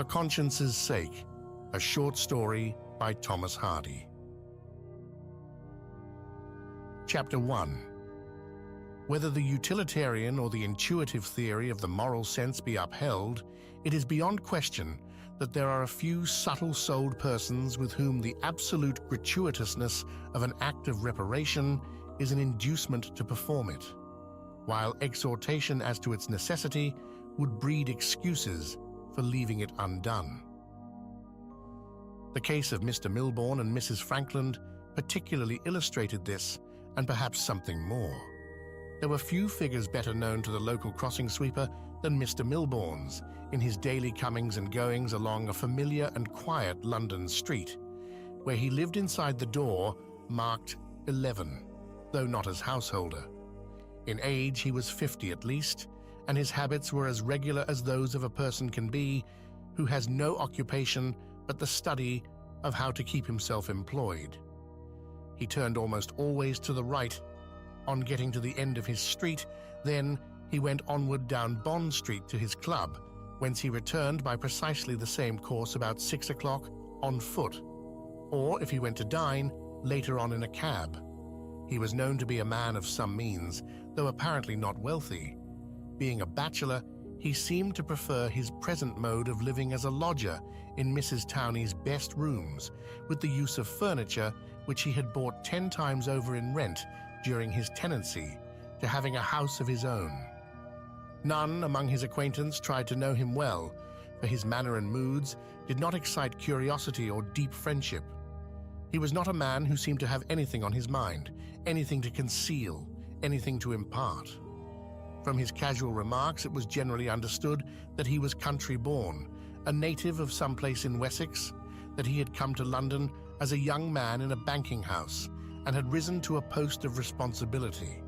For Conscience's Sake, a short story by Thomas Hardy. Chapter 1. Whether the utilitarian or the intuitive theory of the moral sense be upheld, it is beyond question that there are a few subtle-souled persons with whom the absolute gratuitousness of an act of reparation is an inducement to perform it, while exhortation as to its necessity would breed excuses for leaving it undone. The case of Mr. Millborne and Mrs. Frankland particularly illustrated this, and perhaps something more. There were few figures better known to the local crossing sweeper than Mr. Millborne's in his daily comings and goings along a familiar and quiet London street, where he lived inside the door marked 11, though not as householder. In age he was 50 at least, and his habits were as regular as those of a person can be who has no occupation but the study of how to keep himself employed. He turned almost always to the right on getting to the end of his street, then he went onward down Bond Street to his club, whence he returned by precisely the same course about 6 o'clock on foot, or if he went to dine, later on in a cab. He was known to be a man of some means, though apparently not wealthy. Being a bachelor, he seemed to prefer his present mode of living as a lodger in Mrs. Towney's best rooms, with the use of furniture which he had bought 10 times over in rent during his tenancy, to having a house of his own. None among his acquaintance tried to know him well, for his manner and moods did not excite curiosity or deep friendship. He was not a man who seemed to have anything on his mind, anything to conceal, anything to impart. From his casual remarks, it was generally understood that he was country-born, a native of some place in Wessex, that he had come to London as a young man in a banking house and had risen to a post of responsibility.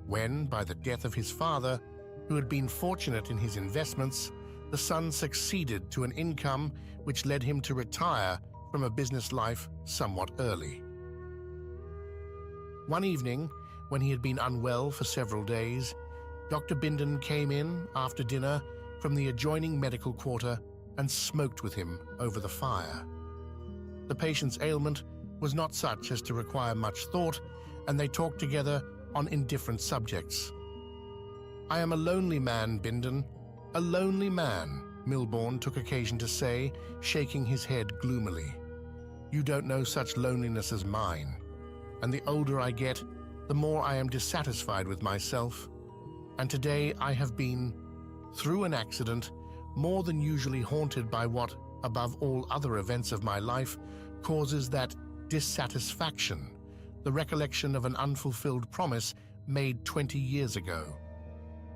When, by the death of his father, who had been fortunate in his investments, the son succeeded to an income which led him to retire from a business life somewhat early. One evening, when he had been unwell for several days, Dr. Bindon came in after dinner from the adjoining medical quarter and smoked with him over the fire. The patient's ailment was not such as to require much thought, and they talked together on indifferent subjects. "I am a lonely man, Bindon, a lonely man," Millborne took occasion to say, shaking his head gloomily. "You don't know such loneliness as mine, and the older I get, the more I am dissatisfied with myself. And today I have been, through an accident, more than usually haunted by what, above all other events of my life, causes that dissatisfaction, the recollection of an unfulfilled promise made 20 years ago.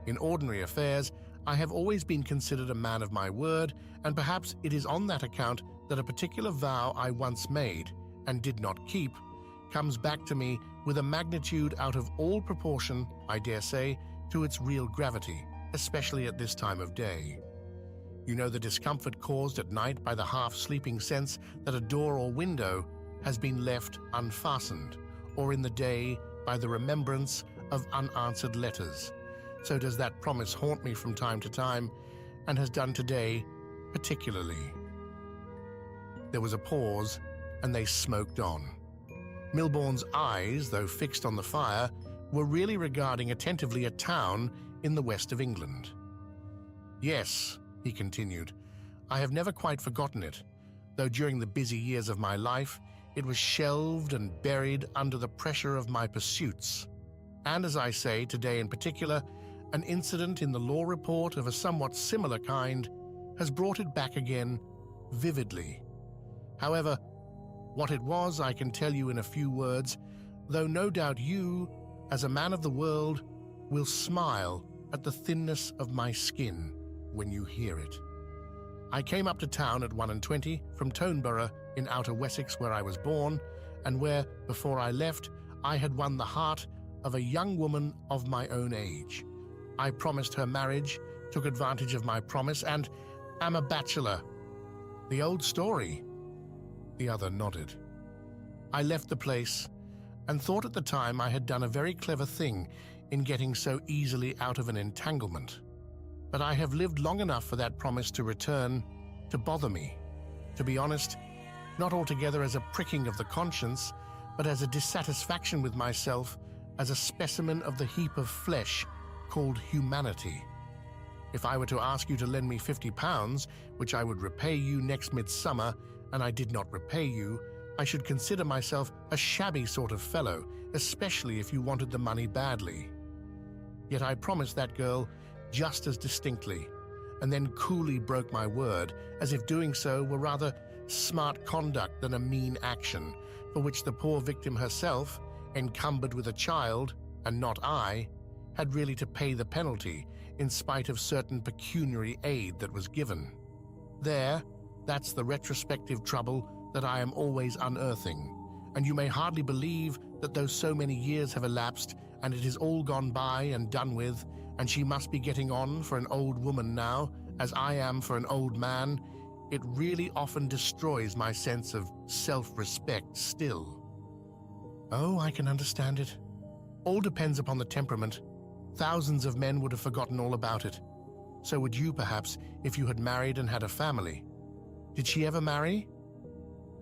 In ordinary affairs, I have always been considered a man of my word, and perhaps it is on that account that a particular vow I once made, and did not keep, comes back to me with a magnitude out of all proportion, I dare say, to its real gravity, especially at this time of day. You know the discomfort caused at night by the half-sleeping sense that a door or window has been left unfastened, or in the day by the remembrance of unanswered letters. So does that promise haunt me from time to time, and has done today particularly." There was a pause, and they smoked on. Millborne's eyes, though fixed on the fire, were really regarding attentively a town in the west of England. "Yes," he continued, "I have never quite forgotten it, though during the busy years of my life it was shelved and buried under the pressure of my pursuits. And as I say, today in particular, an incident in the law report of a somewhat similar kind has brought it back again vividly. However, what it was I can tell you in a few words, though no doubt you, as a man of the world, will smile at the thinness of my skin when you hear it. I came up to town at 21 from Toneborough in Outer Wessex, where I was born, and where, before I left, I had won the heart of a young woman of my own age. I promised her marriage, took advantage of my promise, and am a bachelor." "The old story," the other nodded. "I left the place, and thought at the time I had done a very clever thing in getting so easily out of an entanglement. But I have lived long enough for that promise to return to bother me. To be honest, not altogether as a pricking of the conscience, but as a dissatisfaction with myself as a specimen of the heap of flesh called humanity. If I were to ask you to lend me £50, which I would repay you next midsummer, and I did not repay you, I should consider myself a shabby sort of fellow, especially if you wanted the money badly. Yet I promised that girl just as distinctly, and then coolly broke my word, as if doing so were rather smart conduct than a mean action, for which the poor victim herself, encumbered with a child, and not I, had really to pay the penalty, in spite of certain pecuniary aid that was given. That's the retrospective trouble that I am always unearthing, and you may hardly believe that though so many years have elapsed and it is all gone by and done with, and she must be getting on for an old woman now, as I am for an old man, it really often destroys my sense of self-respect still. Oh, I can understand it. All depends upon the temperament. Thousands of men would have forgotten all about it. So would you, perhaps, if you had married and had a family. Did she ever marry?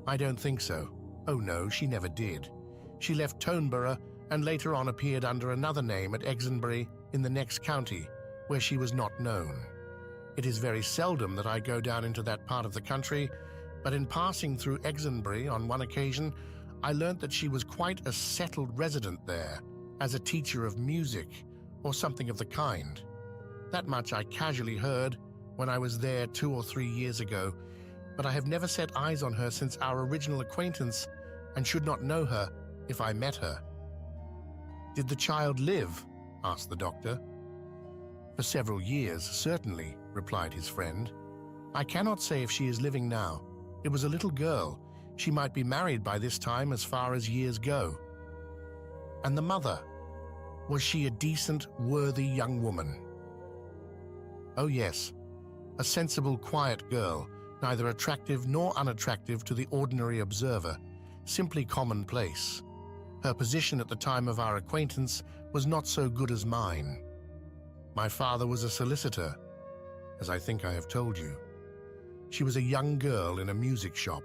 I don't think so. Oh no, she never did. She left Toneborough and later on appeared under another name at Exonbury in the next county, where she was not known. It is very seldom that I go down into that part of the country, but in passing through Exonbury on one occasion, I learnt that she was quite a settled resident there, as a teacher of music, or something of the kind. That much I casually heard when I was there 2 or 3 years ago, but I have never set eyes on her since our original acquaintance, and should not know her if I met her. Did the child live? Asked the doctor. For several years, certainly, replied his friend. I cannot say if she is living now. It was a little girl. She might be married by this time as far as years go. And the mother? Was she a decent, worthy young woman? Oh yes, a sensible, quiet girl, neither attractive nor unattractive to the ordinary observer, simply commonplace. Her position at the time of our acquaintance was not so good as mine. My father was a solicitor, as I think I have told you. She was a young girl in a music shop,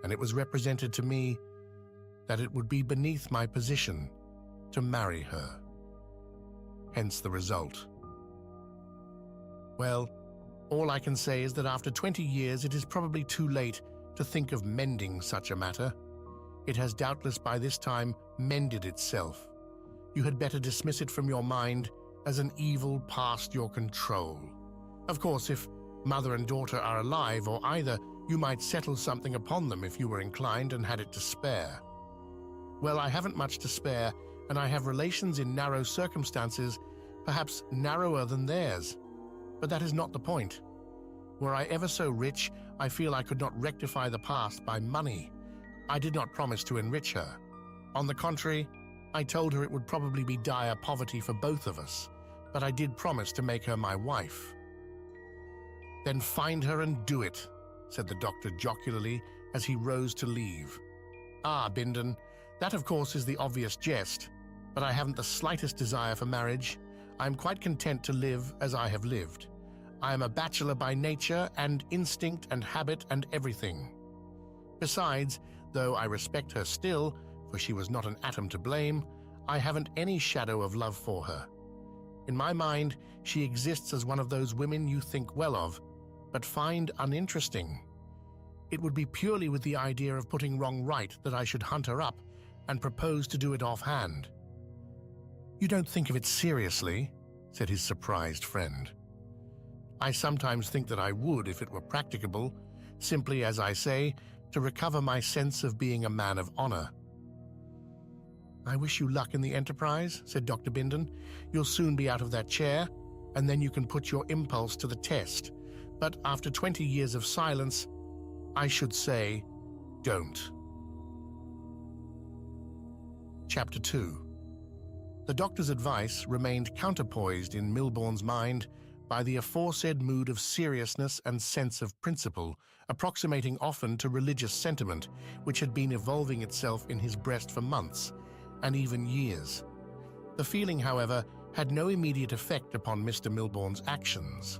and it was represented to me that it would be beneath my position to marry her. Hence the result. Well, all I can say is that after 20 years it is probably too late to think of mending such a matter. It has doubtless by this time mended itself. You had better dismiss it from your mind as an evil past your control. Of course, if mother and daughter are alive or either, you might settle something upon them if you were inclined and had it to spare. Well, I haven't much to spare, and I have relations in narrow circumstances, perhaps narrower than theirs. But that is not the point. Were I ever so rich, I feel I could not rectify the past by money. I did not promise to enrich her. On the contrary, I told her it would probably be dire poverty for both of us, but I did promise to make her my wife. Then find her and do it, said the doctor jocularly as he rose to leave. Ah, Bindon, that of course is the obvious jest, but I haven't the slightest desire for marriage. I am quite content to live as I have lived. I am a bachelor by nature and instinct and habit and everything. Besides, though I respect her still, for she was not an atom to blame, I haven't any shadow of love for her. In my mind, she exists as one of those women you think well of, but find uninteresting. It would be purely with the idea of putting wrong right that I should hunt her up and propose to do it offhand. You don't think of it seriously, said his surprised friend. I sometimes think that I would if it were practicable, simply, as I say, to recover my sense of being a man of honor. I wish you luck in the enterprise, said Dr. Bindon. You'll soon be out of that chair, and then you can put your impulse to the test. But after 20 years of silence, I should say, don't. Chapter 2. The doctor's advice remained counterpoised in Millborne's mind by the aforesaid mood of seriousness and sense of principle, approximating often to religious sentiment, which had been evolving itself in his breast for months, and even years. The feeling, however, had no immediate effect upon Mr. Millborne's actions.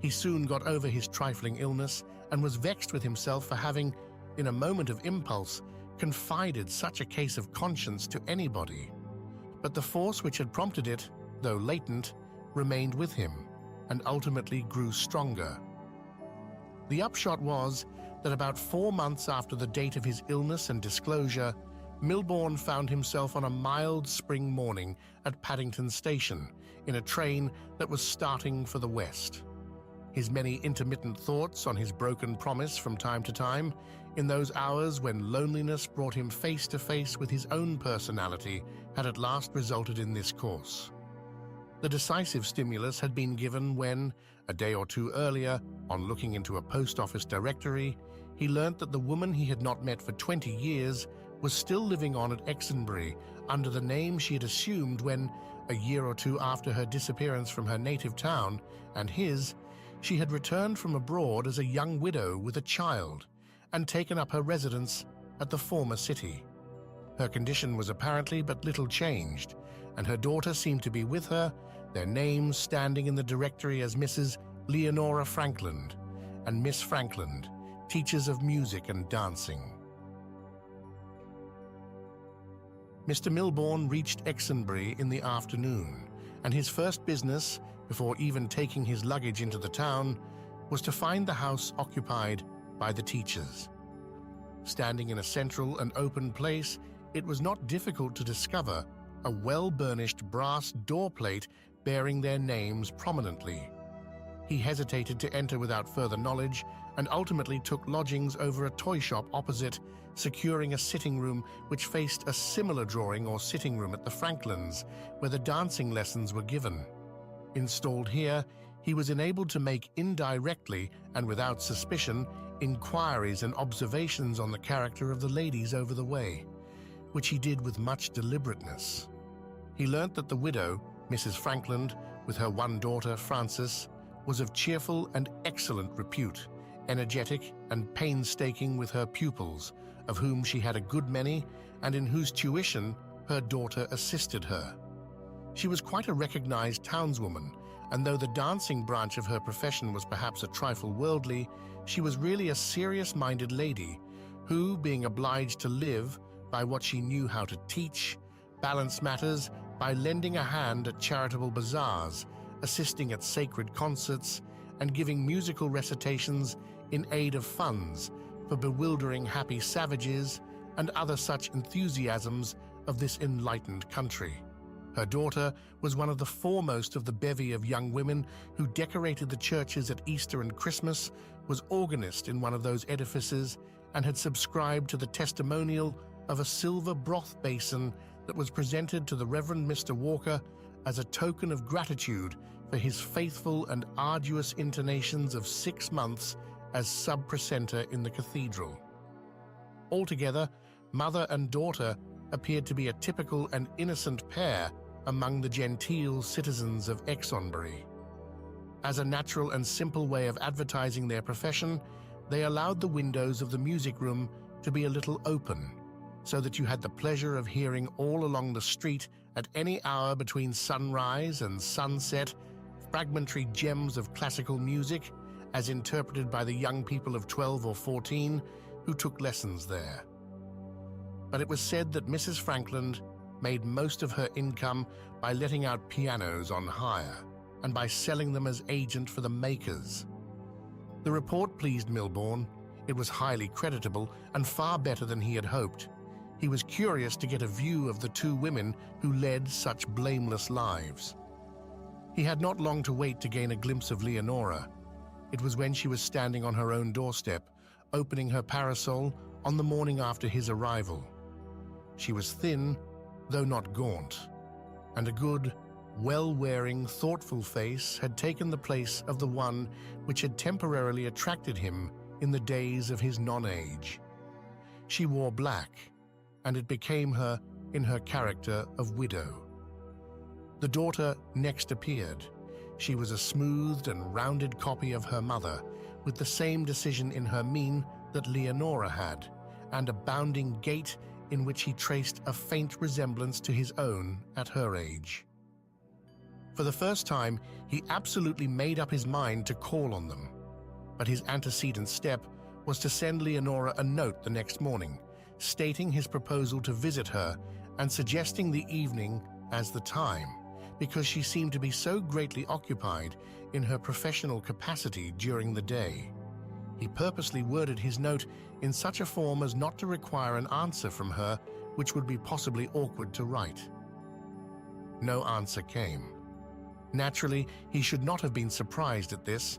He soon got over his trifling illness and was vexed with himself for having, in a moment of impulse, confided such a case of conscience to anybody. But the force which had prompted it, though latent, remained with him and ultimately grew stronger. The upshot was that about 4 months after the date of his illness and disclosure, Millborne found himself on a mild spring morning at Paddington Station in a train that was starting for the west. His many intermittent thoughts on his broken promise from time to time, in those hours when loneliness brought him face to face with his own personality, had at last resulted in this course. The decisive stimulus had been given when, a day or two earlier, on looking into a post office directory, he learnt that the woman he had not met for 20 years was still living on at Exonbury under the name she had assumed when, a year or two after her disappearance from her native town and his, she had returned from abroad as a young widow with a child and taken up her residence at the former city. Her condition was apparently but little changed, and her daughter seemed to be with her, their names standing in the directory as Mrs. Leonora Frankland and Miss Frankland, teachers of music and dancing. Mr. Millborne reached Exonbury in the afternoon, and his first business, before even taking his luggage into the town, was to find the house occupied by the teachers. Standing in a central and open place, it was not difficult to discover a well-burnished brass door plate bearing their names prominently. He hesitated to enter without further knowledge and ultimately took lodgings over a toy shop opposite, securing a sitting room which faced a similar drawing or sitting room at the Franklands, where the dancing lessons were given. Installed here, he was enabled to make indirectly and without suspicion inquiries and observations on the character of the ladies over the way, which he did with much deliberateness. He learnt that the widow, Mrs. Frankland, with her one daughter, Frances, was of cheerful and excellent repute, energetic and painstaking with her pupils, of whom she had a good many and in whose tuition her daughter assisted her. She was quite a recognized townswoman, and though the dancing branch of her profession was perhaps a trifle worldly, she was really a serious-minded lady who, being obliged to live by what she knew how to teach, balanced matters by lending a hand at charitable bazaars, assisting at sacred concerts, and giving musical recitations in aid of funds for bewildering happy savages and other such enthusiasms of this enlightened country. Her daughter was one of the foremost of the bevy of young women who decorated the churches at Easter and Christmas, was organist in one of those edifices, and had subscribed to the testimonial of a silver broth basin that was presented to the Reverend Mr. Walker as a token of gratitude for his faithful and arduous intonations of 6 months as sub-precentor in the cathedral. Altogether, mother and daughter appeared to be a typical and innocent pair among the genteel citizens of Exonbury. As a natural and simple way of advertising their profession, they allowed the windows of the music room to be a little open, so that you had the pleasure of hearing all along the street at any hour between sunrise and sunset fragmentary gems of classical music as interpreted by the young people of 12 or 14 who took lessons there. But it was said that Mrs. Frankland made most of her income by letting out pianos on hire and by selling them as agent for the makers. The report pleased Millborne. It was highly creditable and far better than he had hoped. He was curious to get a view of the two women who led such blameless lives. He had not long to wait to gain a glimpse of Leonora. It was when she was standing on her own doorstep, opening her parasol on the morning after his arrival. She was thin, though not gaunt, and a good, well-wearing, thoughtful face had taken the place of the one which had temporarily attracted him in the days of his nonage. She wore black, and it became her in her character of widow. The daughter next appeared. She was a smoothed and rounded copy of her mother, with the same decision in her mien that Leonora had, and a bounding gait in which he traced a faint resemblance to his own at her age. For the first time, he absolutely made up his mind to call on them. But his antecedent step was to send Leonora a note the next morning, stating his proposal to visit her and suggesting the evening as the time, because she seemed to be so greatly occupied in her professional capacity during the day. He purposely worded his note in such a form as not to require an answer from her, which would be possibly awkward to write. No answer came. Naturally, he should not have been surprised at this,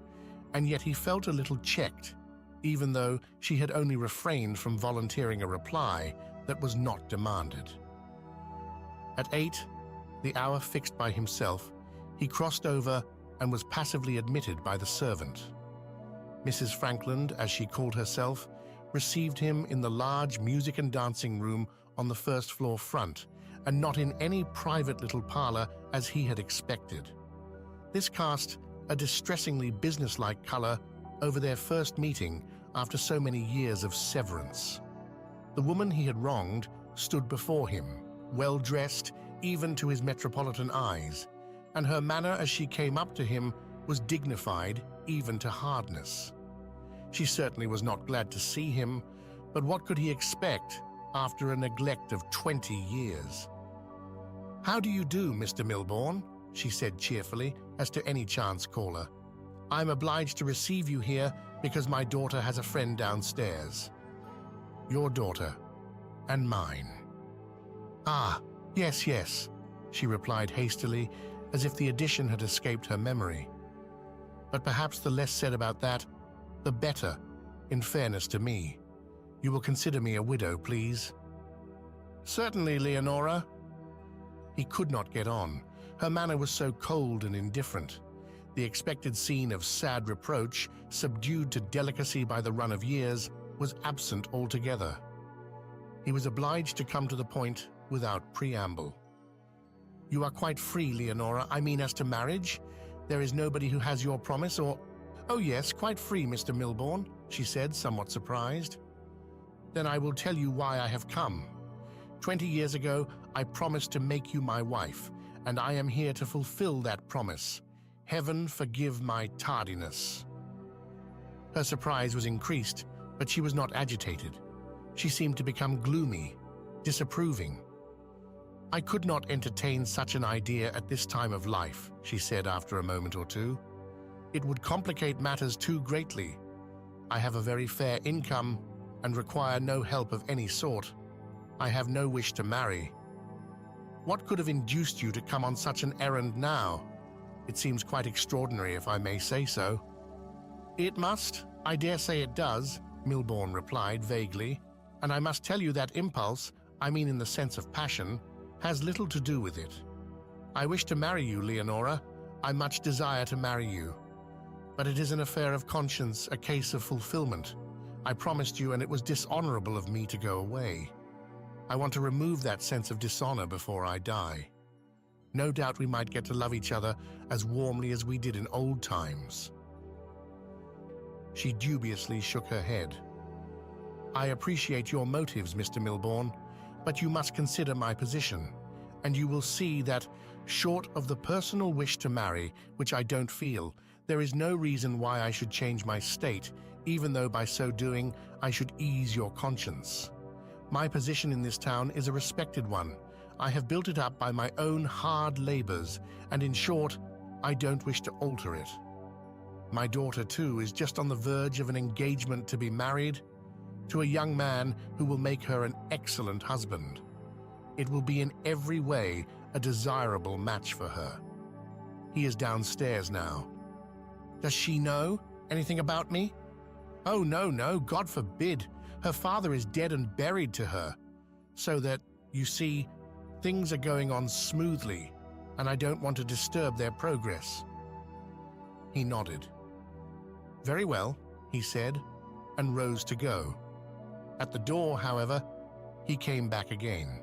and yet he felt a little checked, even though she had only refrained from volunteering a reply that was not demanded. At 8, the hour fixed by himself, he crossed over and was passively admitted by the servant. Mrs. Frankland, as she called herself, received him in the large music and dancing room on the first floor front, and not in any private little parlor as he had expected. This cast a distressingly businesslike color over their first meeting after so many years of severance. The woman he had wronged stood before him, well-dressed even to his metropolitan eyes, and her manner as she came up to him was dignified even to hardness. She certainly was not glad to see him, but what could he expect after a neglect of 20 years? "How do you do, Mr. Millborne?" she said cheerfully, as to any chance caller. "I'm obliged to receive you here because my daughter has a friend downstairs." "Your daughter and mine." "Ah, yes, she replied hastily, as if the addition had escaped her memory. "But perhaps the less said about that, the better, in fairness to me. You will consider me a widow, please." "Certainly, Leonora." He could not get on. Her manner was so cold and indifferent. The expected scene of sad reproach, subdued to delicacy by the run of years, was absent altogether. He was obliged to come to the point without preamble. "You are quite free, Leonora, I mean as to marriage? There is nobody who has your promise or—" "Oh yes, quite free, Mr. Millborne," she said, somewhat surprised. "Then I will tell you why I have come. 20 years ago, I promised to make you my wife, and I am here to fulfill that promise. Heaven forgive my tardiness." Her surprise was increased, but she was not agitated. She seemed to become gloomy, disapproving. "I could not entertain such an idea at this time of life," she said after a moment or two. "It would complicate matters too greatly. I have a very fair income and require no help of any sort. I have no wish to marry. What could have induced you to come on such an errand now? It seems quite extraordinary, if I may say so." "It must. I dare say it does," Millborne replied vaguely. "And I must tell you that impulse, I mean in the sense of passion, has little to do with it. I wish to marry you, Leonora. I much desire to marry you. But it is an affair of conscience, a case of fulfillment. I promised you, and it was dishonorable of me to go away. I want to remove that sense of dishonor before I die. No doubt we might get to love each other as warmly as we did in old times." She dubiously shook her head. "I appreciate your motives, Mr. Millborne, but you must consider my position, and you will see that, short of the personal wish to marry, which I don't feel, there is no reason why I should change my state, even though by so doing I should ease your conscience. My position in this town is a respected one. I have built it up by my own hard labors, and in short, I don't wish to alter it. My daughter, too, is just on the verge of an engagement to be married to a young man who will make her an excellent husband. It will be in every way a desirable match for her. He is downstairs now." "Does she know anything about me?" "Oh, no, God forbid. Her father is dead and buried to her, so that, you see, things are going on smoothly, and I don't want to disturb their progress." He nodded. "Very well," he said, and rose to go. At the door, however, he came back again.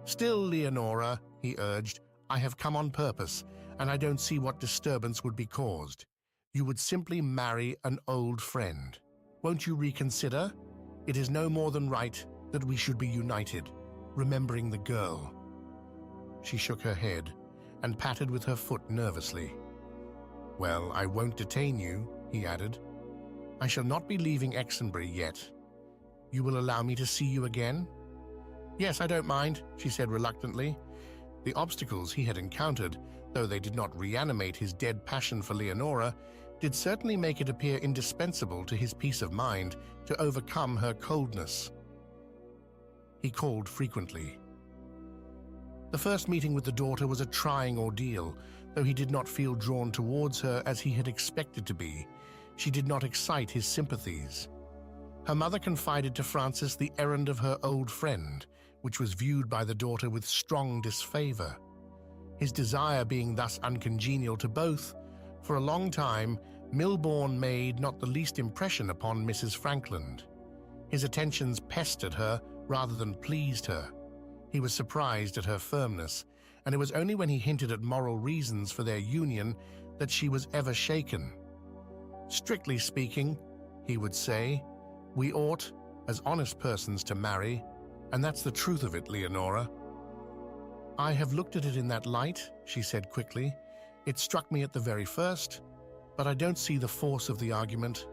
"Still, Leonora," he urged, "I have come on purpose, and I don't see what disturbance would be caused. You would simply marry an old friend. Won't you reconsider? It is no more than right that we should be united, remembering the girl." She shook her head, and patted with her foot nervously. "Well, I won't detain you," he added. "I shall not be leaving Exonbury yet. You will allow me to see you again?" "Yes, I don't mind," she said reluctantly. The obstacles he had encountered, though they did not reanimate his dead passion for Leonora, did certainly make it appear indispensable to his peace of mind to overcome her coldness. He called frequently. The first meeting with the daughter was a trying ordeal, though he did not feel drawn towards her as he had expected to be. She did not excite his sympathies. Her mother confided to Francis the errand of her old friend, which was viewed by the daughter with strong disfavor. His desire being thus uncongenial to both, for a long time, Millborne made not the least impression upon Mrs. Frankland. His attentions pestered her rather than pleased her. He was surprised at her firmness, and it was only when he hinted at moral reasons for their union that she was ever shaken. "Strictly speaking," he would say, "we ought, as honest persons, to marry, and that's the truth of it, Leonora." "I have looked at it in that light," she said quickly. "It struck me at the very first, but I don't see the force of the argument.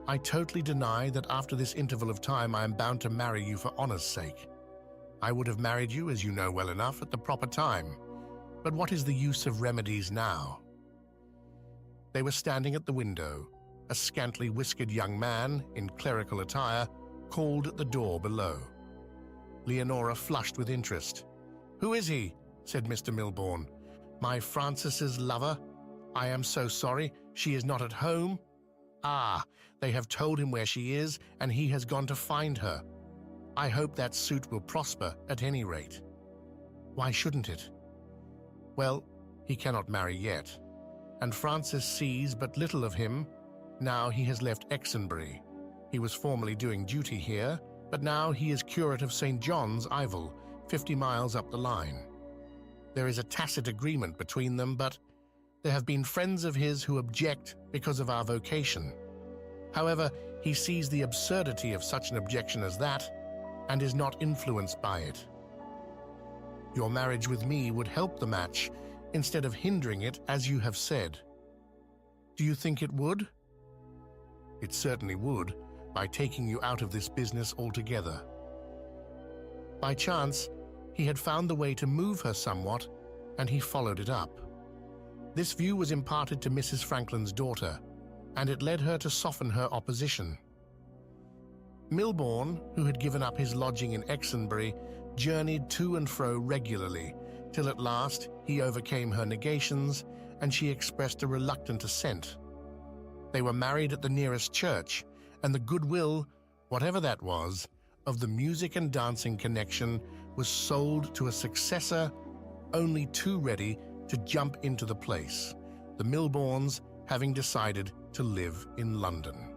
I totally deny that after this interval of time I am bound to marry you for honor's sake. I would have married you, as you know well enough, at the proper time. But what is the use of remedies now?" They were standing at the window. A scantily whiskered young man, in clerical attire, called at the door below. Leonora flushed with interest. "Who is he?" said Mr. Millborne. "My Francis's lover? I am so sorry. She is not at home? Ah, they have told him where she is, and he has gone to find her. I hope that suit will prosper at any rate." "Why shouldn't it?" "Well, he cannot marry yet, and Francis sees but little of him. Now he has left Exonbury. He was formerly doing duty here, but now he is curate of St. John's, Ivell, 50 miles up the line. There is a tacit agreement between them, but there have been friends of his who object because of our vocation. However, he sees the absurdity of such an objection as that and is not influenced by it. Your marriage with me would help the match instead of hindering it, as you have said. Do you think it would?" "It certainly would, by taking you out of this business altogether." By chance, he had found the way to move her somewhat, and he followed it up. This view was imparted to Mrs. Frankland's daughter, and it led her to soften her opposition. Millborne, who had given up his lodging in Exonbury, journeyed to and fro regularly, till at last he overcame her negations, and she expressed a reluctant assent. They were married at the nearest church, and the goodwill, whatever that was, of the music and dancing connection was sold to a successor only too ready to jump into the place, the Millbornes having decided to live in London.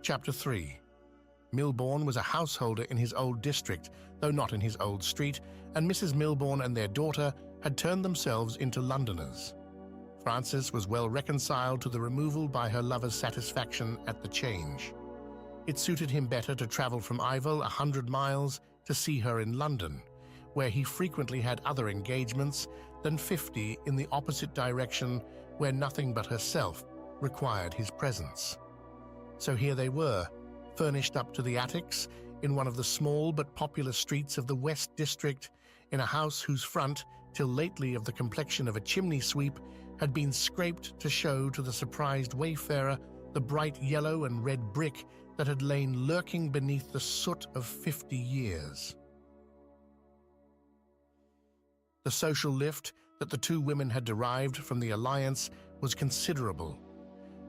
Chapter 3. Millborne was a householder in his old district, though not in his old street, and Mrs. Millborne and their daughter had turned themselves into Londoners. Francis was well reconciled to the removal by her lover's satisfaction at the change. It suited him better to travel from Ivell 100 miles to see her in London, where he frequently had other engagements, than 50 in the opposite direction, where nothing but herself required his presence. So here they were, furnished up to the attics, in one of the small but popular streets of the West District, in a house whose front, till lately of the complexion of a chimney sweep, had been scraped to show to the surprised wayfarer the bright yellow and red brick that had lain lurking beneath the soot of 50 years. The social lift that the two women had derived from the alliance was considerable.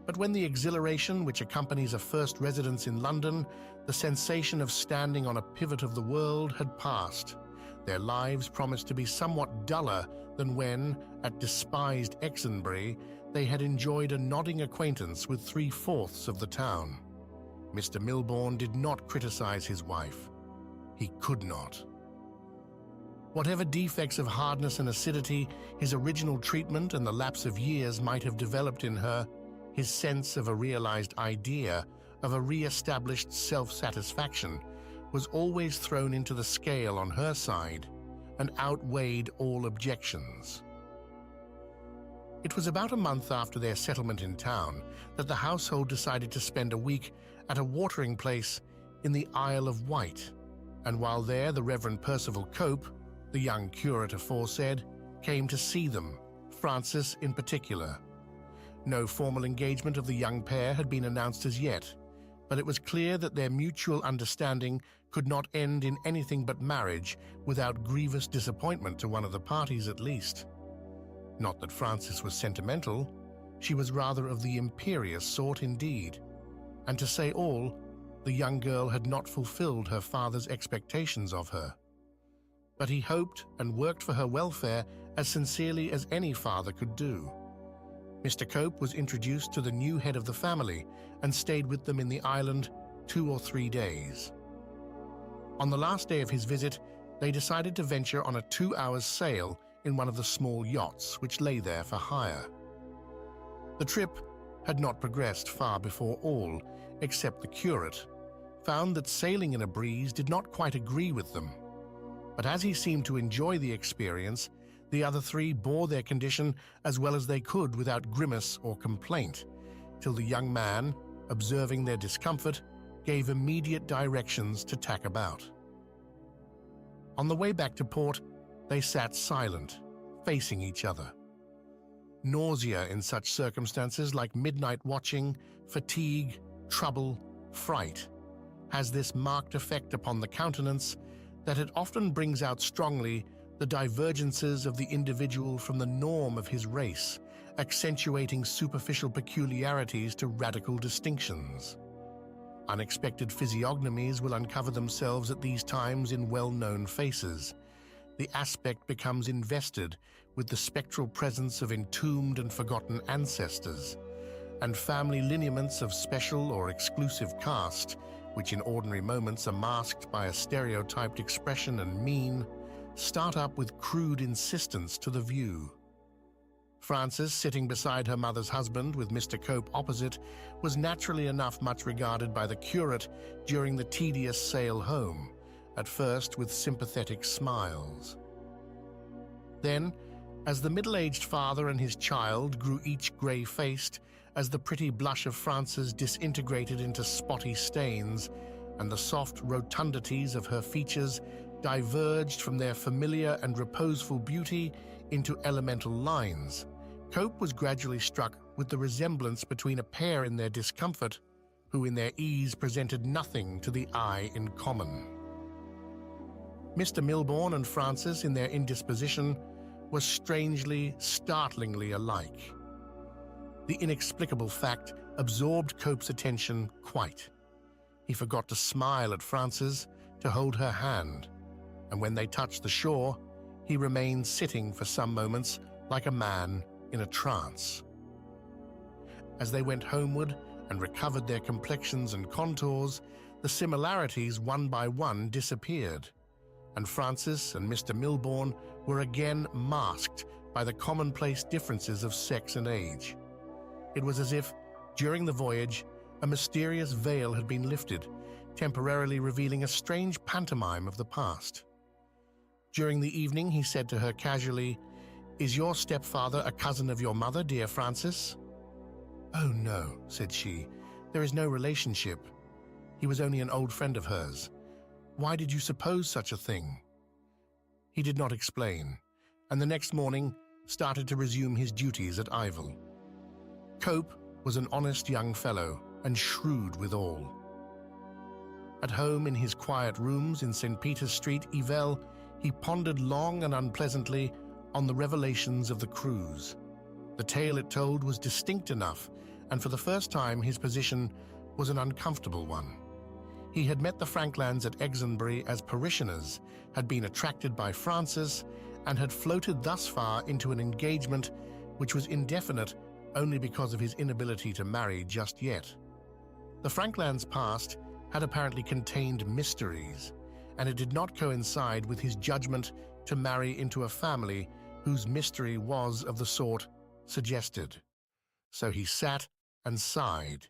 But when the exhilaration which accompanies a first residence in London, the sensation of standing on a pivot of the world, had passed, their lives promised to be somewhat duller than when, at despised Exonbury, they had enjoyed a nodding acquaintance with 3/4 of the town. Mr. Millborne did not criticize his wife. He could not. Whatever defects of hardness and acidity his original treatment and the lapse of years might have developed in her, his sense of a realized idea, of a re-established self-satisfaction, was always thrown into the scale on her side, and outweighed all objections. It was about a month after their settlement in town that the household decided to spend a week at a watering place in the Isle of Wight, and while there the Reverend Percival Cope, the young curate aforesaid, came to see them, Francis in particular. No formal engagement of the young pair had been announced as yet, but it was clear that their mutual understanding could not end in anything but marriage without grievous disappointment to one of the parties at least. Not that Francis was sentimental, she was rather of the imperious sort indeed, and to say all, the young girl had not fulfilled her father's expectations of her. But he hoped and worked for her welfare as sincerely as any father could do. Mr. Cope was introduced to the new head of the family and stayed with them in the island 2 or 3 days. On the last day of his visit, they decided to venture on a 2-hour sail in one of the small yachts which lay there for hire. The trip had not progressed far before all, except the curate, found that sailing in a breeze did not quite agree with them. But as he seemed to enjoy the experience, the other 3 bore their condition as well as they could without grimace or complaint, till the young man, observing their discomfort, gave immediate directions to tack about. On the way back to port, they sat silent, facing each other. Nausea in such circumstances, like midnight watching, fatigue, trouble, fright, has this marked effect upon the countenance that it often brings out strongly the divergences of the individual from the norm of his race, accentuating superficial peculiarities to radical distinctions. Unexpected physiognomies will uncover themselves at these times in well-known faces. The aspect becomes invested with the spectral presence of entombed and forgotten ancestors, and family lineaments of special or exclusive caste, which in ordinary moments are masked by a stereotyped expression and mien, start up with crude insistence to the view. Frances, sitting beside her mother's husband with Mr. Cope opposite, was naturally enough much regarded by the curate during the tedious sail home, at first with sympathetic smiles. Then, as the middle-aged father and his child grew each grey-faced, as the pretty blush of Frances disintegrated into spotty stains, and the soft rotundities of her features diverged from their familiar and reposeful beauty into elemental lines, Cope was gradually struck with the resemblance between a pair in their discomfort, who in their ease presented nothing to the eye in common. Mr. Millborne and Frances, in their indisposition, were strangely, startlingly alike. The inexplicable fact absorbed Cope's attention quite. He forgot to smile at Frances, to hold her hand, and when they touched the shore, he remained sitting for some moments like a man in a trance. As they went homeward and recovered their complexions and contours, the similarities one by one disappeared, and Frances and Mr. Millborne were again masked by the commonplace differences of sex and age. It was as if, during the voyage, a mysterious veil had been lifted, temporarily revealing a strange pantomime of the past. During the evening, he said to her casually, "Is your stepfather a cousin of your mother, dear Frances?" "Oh, no," said she. "There is no relationship. He was only an old friend of hers. Why did you suppose such a thing?" He did not explain, and the next morning started to resume his duties at Ivell. Cope was an honest young fellow and shrewd withal. At home in his quiet rooms in St. Peter's Street, Ivell, he pondered long and unpleasantly on the revelations of the cruise. The tale it told was distinct enough, and for the first time his position was an uncomfortable one. He had met the Franklands at Exonbury as parishioners, had been attracted by Frances, and had floated thus far into an engagement which was indefinite only because of his inability to marry just yet. The Franklands' past had apparently contained mysteries, and it did not coincide with his judgment to marry into a family whose mystery was of the sort suggested. So he sat and sighed,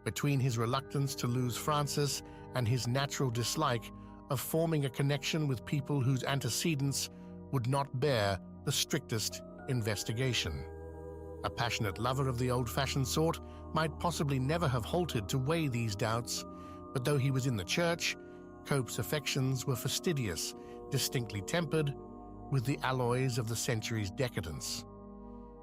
between his reluctance to lose Frances and his natural dislike of forming a connection with people whose antecedents would not bear the strictest investigation. A passionate lover of the old-fashioned sort might possibly never have halted to weigh these doubts, but though he was in the church, Cope's affections were fastidious, distinctly tempered with the alloys of the century's decadence.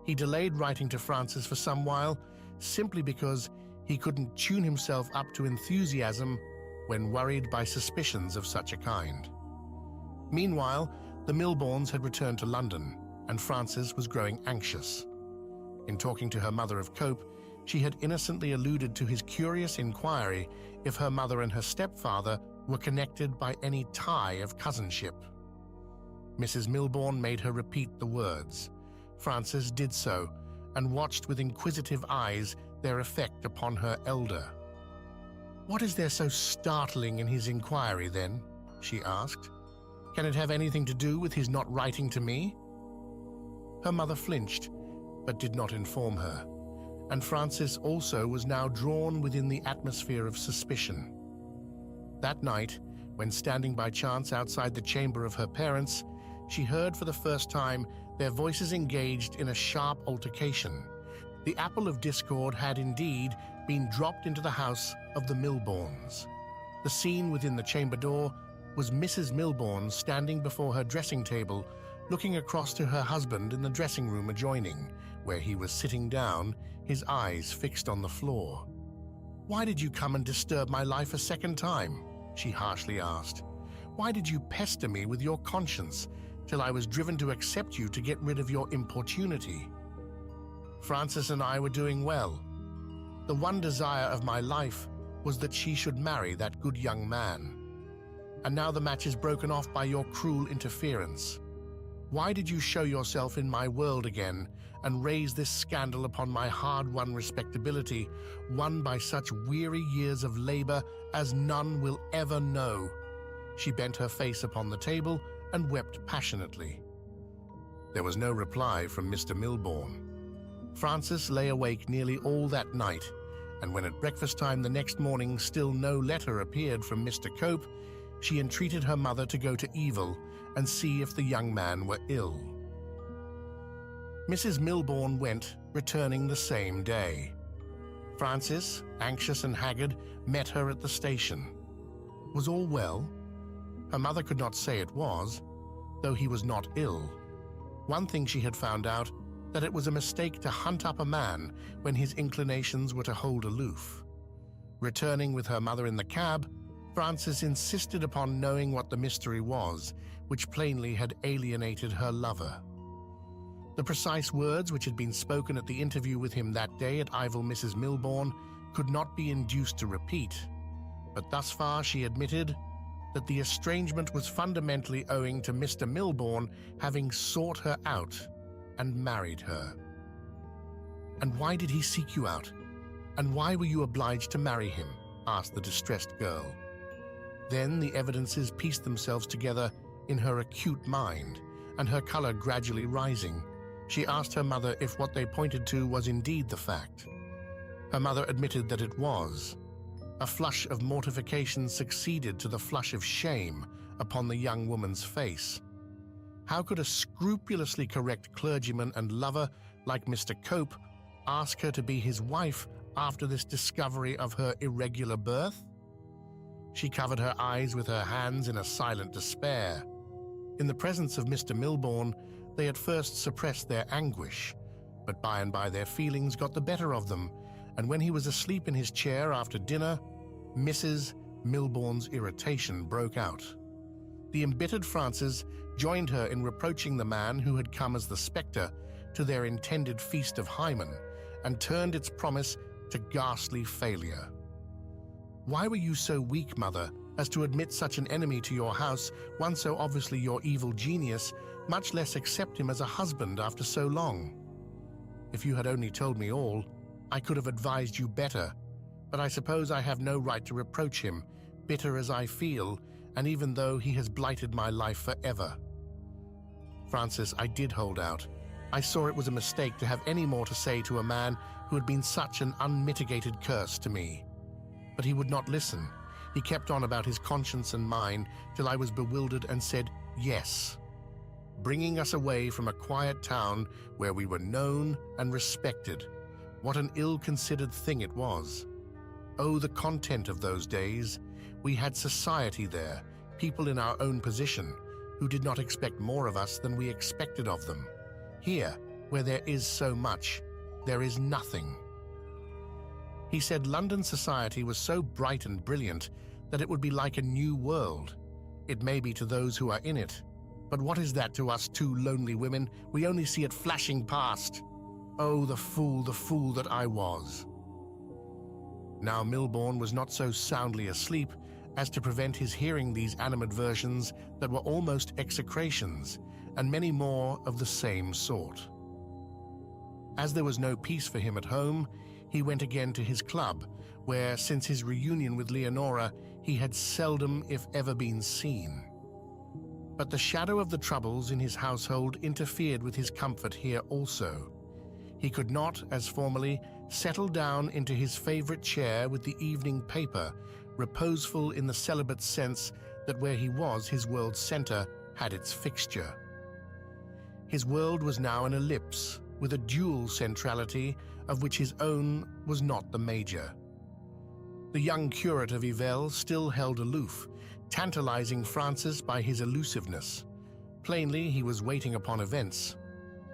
He delayed writing to Frances for some while, simply because he couldn't tune himself up to enthusiasm when worried by suspicions of such a kind. Meanwhile, the Millbornes had returned to London, and Frances was growing anxious. In talking to her mother of Cope, she had innocently alluded to his curious inquiry if her mother and her stepfather were connected by any tie of cousinship. Mrs. Millborne made her repeat the words. Frances did so, and watched with inquisitive eyes their effect upon her elder. "What is there so startling in his inquiry, then?" she asked. "Can it have anything to do with his not writing to me?" Her mother flinched, but did not inform her, and Frances also was now drawn within the atmosphere of suspicion. That night, when standing by chance outside the chamber of her parents, she heard for the first time their voices engaged in a sharp altercation. The apple of discord had indeed been dropped into the house of the Millbornes. The scene within the chamber door was Mrs. Millborne standing before her dressing table, looking across to her husband in the dressing room adjoining, where he was sitting down, his eyes fixed on the floor. "Why did you come and disturb my life a second time?" she harshly asked. "Why did you pester me with your conscience till I was driven to accept you to get rid of your importunity? Frances and I were doing well. The one desire of my life was that she should marry that good young man. And now the match is broken off by your cruel interference. Why did you show yourself in my world again and raise this scandal upon my hard-won respectability, won by such weary years of labor as none will ever know?" She bent her face upon the table and wept passionately. There was no reply from Mr. Millborne. Frances lay awake nearly all that night, and when at breakfast time the next morning still no letter appeared from Mr. Cope, she entreated her mother to go to Evil and see if the young man were ill. Mrs. Millborne went, returning the same day. Frances, anxious and haggard, met her at the station. Was all well? Her mother could not say it was, though he was not ill. One thing she had found out, that it was a mistake to hunt up a man when his inclinations were to hold aloof. Returning with her mother in the cab, Frances insisted upon knowing what the mystery was, which plainly had alienated her lover. The precise words which had been spoken at the interview with him that day at Ivell Mrs. Millborne could not be induced to repeat, but thus far she admitted that the estrangement was fundamentally owing to Mr. Millborne having sought her out and married her. "And why did he seek you out? And why were you obliged to marry him?" asked the distressed girl. Then the evidences pieced themselves together in her acute mind, and her color gradually rising, she asked her mother if what they pointed to was indeed the fact. Her mother admitted that it was. A flush of mortification succeeded to the flush of shame upon the young woman's face. How could a scrupulously correct clergyman and lover like Mr. Cope ask her to be his wife after this discovery of her irregular birth? She covered her eyes with her hands in a silent despair. In the presence of Mr. Millborne, they at first suppressed their anguish, but by and by their feelings got the better of them, and when he was asleep in his chair after dinner, Mrs. Millborne's irritation broke out. The embittered Frances joined her in reproaching the man who had come as the spectre to their intended feast of Hymen, and turned its promise to ghastly failure. "Why were you so weak, mother, as to admit such an enemy to your house, one so obviously your evil genius, much less accept him as a husband after so long? If you had only told me all, I could have advised you better, but I suppose I have no right to reproach him, bitter as I feel, and even though he has blighted my life forever." "Frances, I did hold out. I saw it was a mistake to have any more to say to a man who had been such an unmitigated curse to me. But he would not listen. He kept on about his conscience and mine till I was bewildered and said, 'Yes.' bringing us away from a quiet town where we were known and respected. What an ill-considered thing it was. Oh, the content of those days. We had society there, people in our own position, who did not expect more of us than we expected of them. Here, where there is so much, there is nothing. He said London society was so bright and brilliant that it would be like a new world. It may be to those who are in it, but what is that to us two lonely women? We only see it flashing past. Oh, the fool that I was. Now Millborne was not so soundly asleep as to prevent his hearing these animadversions that were almost execrations, and many more of the same sort. As there was no peace for him at home, he went again to his club, where, since his reunion with Leonora, he had seldom, if ever, been seen. But the shadow of the troubles in his household interfered with his comfort here also. He could not, as formerly, settle down into his favorite chair with the evening paper, reposeful in the celibate sense that where he was his world's center had its fixture. His world was now an ellipse, with a dual centrality of which his own was not the major. The young curate of Yvel still held aloof, tantalizing Francis by his elusiveness. Plainly, he was waiting upon events.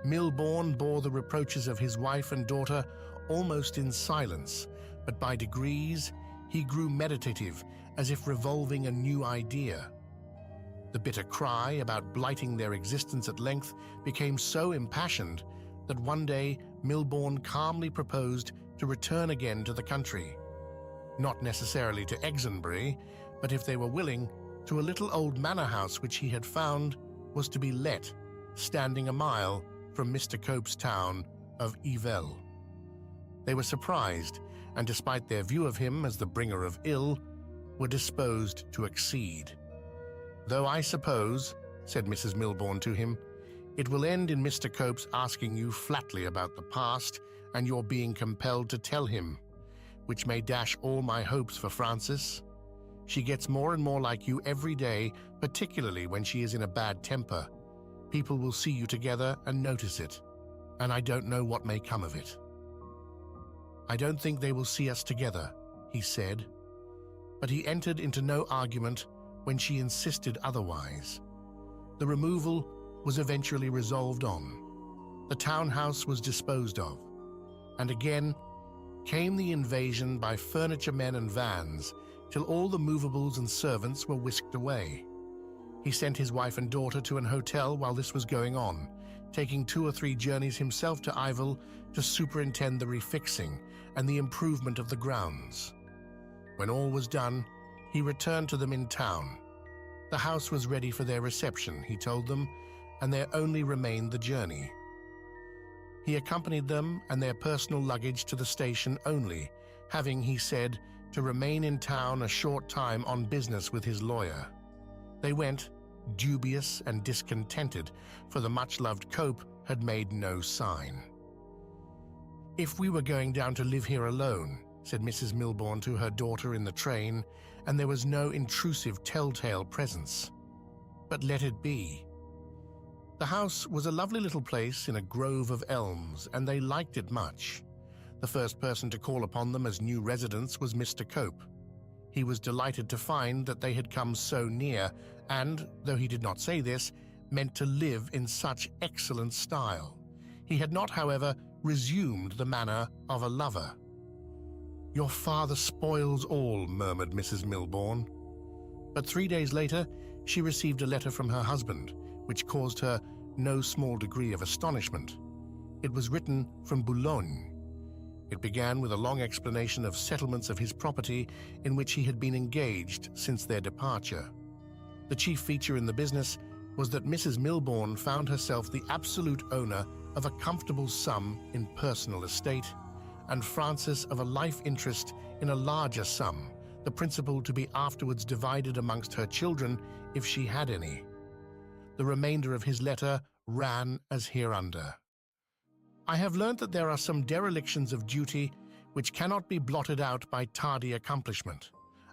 Millborne bore the reproaches of his wife and daughter almost in silence, but by degrees he grew meditative, as if revolving a new idea. The bitter cry about blighting their existence at length became so impassioned that one day Millborne calmly proposed to return again to the country. Not necessarily to Exonbury, but if they were willing, to a little old manor house which he had found was to be let, standing a mile from Mr. Cope's town of Yvel. They were surprised, and despite their view of him as the bringer of ill, were disposed to accede. "Though I suppose," said Mrs. Millborne to him, "it will end in Mr. Cope's asking you flatly about the past and your being compelled to tell him, which may dash all my hopes for Francis. She gets more and more like you every day, particularly when she is in a bad temper. People will see you together and notice it, and I don't know what may come of it." "I don't think they will see us together," he said, but he entered into no argument when she insisted otherwise. The removal was eventually resolved on. The townhouse was disposed of, and again came the invasion by furniture men and vans, till all the movables and servants were whisked away. He sent his wife and daughter to an hotel while this was going on, taking 2 or 3 journeys himself to Yvel to superintend the refixing and the improvement of the grounds. When all was done, he returned to them in town. The house was ready for their reception, he told them, and there only remained the journey. He accompanied them and their personal luggage to the station only, having, he said, to remain in town a short time on business with his lawyer. They went, dubious and discontented, for the much-loved Cope had made no sign. "If we were going down to live here alone," said Mrs. Millborne to her daughter in the train, "and there was no intrusive telltale presence. But let it be." The house was a lovely little place in a grove of elms, and they liked it much. The first person to call upon them as new residents was Mr. Cope. He was delighted to find that they had come so near, and, though he did not say this, meant to live in such excellent style. He had not, however, resumed the manner of a lover. "Your father spoils all," murmured Mrs. Millborne. But 3 days later, she received a letter from her husband, which caused her no small degree of astonishment. It was written from Boulogne. It began with a long explanation of settlements of his property in which he had been engaged since their departure. The chief feature in the business was that Mrs. Millborne found herself the absolute owner of a comfortable sum in personal estate, and Francis of a life interest in a larger sum, the principal to be afterwards divided amongst her children if she had any. The remainder of his letter ran as hereunder. "I have learnt that there are some derelictions of duty which cannot be blotted out by tardy accomplishment.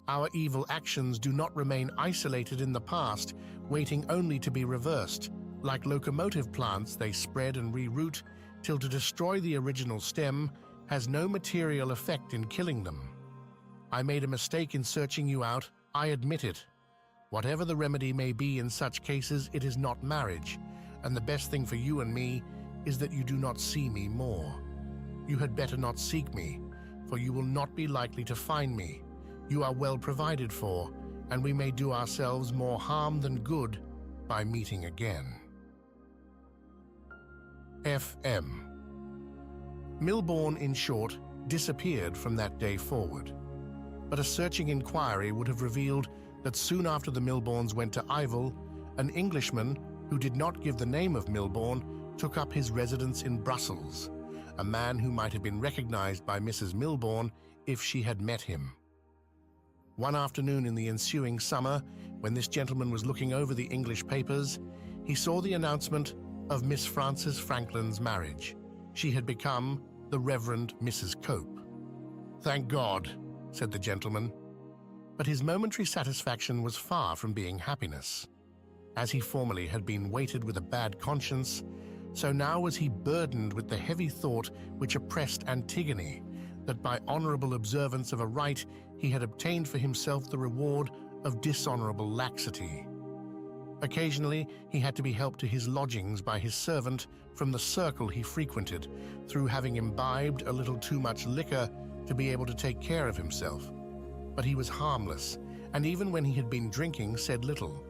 Our evil actions do not remain isolated in the past, waiting only to be reversed, Like locomotive plants, they spread and reroot till to destroy the original stem has no material effect in killing them. I made a mistake in searching you out, I admit it. Whatever the remedy may be in such cases, it is not marriage, and the best thing for you and me is that you do not see me more. You had better not seek me, for you will not be likely to find me. You are well provided for, and we may do ourselves more harm than good by meeting again. F.M. Millborne, in short, disappeared from that day forward. But a searching inquiry would have revealed that soon after the Millbornes went to Ivell, an Englishman who did not give the name of Millborne took up his residence in Brussels, a man who might have been recognized by Mrs. Millborne if she had met him. One afternoon in the ensuing summer, when this gentleman was looking over the English papers, he saw the announcement of Miss Frances Franklin's marriage. She had become the Reverend Mrs. Cope. "Thank God," said the gentleman. But his momentary satisfaction was far from being happiness. As he formerly had been weighted with a bad conscience, so now was he burdened with the heavy thought which oppressed Antigone, that by honorable observance of a rite he had obtained for himself the reward of dishonorable laxity. Occasionally he had to be helped to his lodgings by his servant from the circle he frequented, through having imbibed a little too much liquor to be able to take care of himself. But he was harmless, and even when he had been drinking said little.